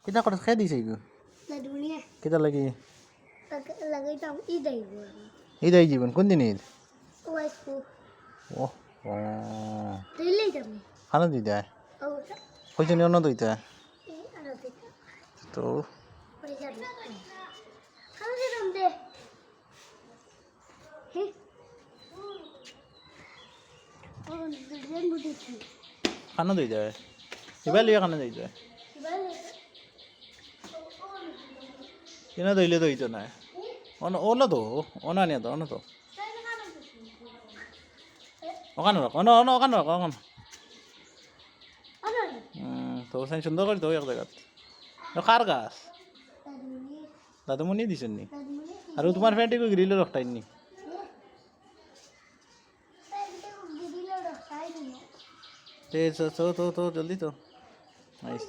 কিতা করে খেয়ে দিছে গো Ladunya কিতা লাগি lagi tam idai gua. Eid আই জীবন কোন দিন ঈদ Wes ku. ও ও Tili jam. খানা দি দেয় Oh, কইছে নিও না দইতে ada kita. তো Periksa dulu. Kamu sih dong deh. Heh. Oh, dia butuh sih. খানা দই দেয় এবার লিয়ে খানা দই দেয় Gimana? কিনা দইলে দইতো না ওলা তো ওনা নিয়ে তো ওনা তো ওখানে রাখ ওখানে রাখ ওখানে Ada. তো সাইন সুন্দর করে তো এক জায়গাত কার গাছ Ladunya. দাদুমণি দিছেন নি Ladunya. আর তোমার ফ্যান্টি কই গ্রিলে রখটাইনি Tadi kita gigi lo udah kain ya. তো জলদি তো নাইস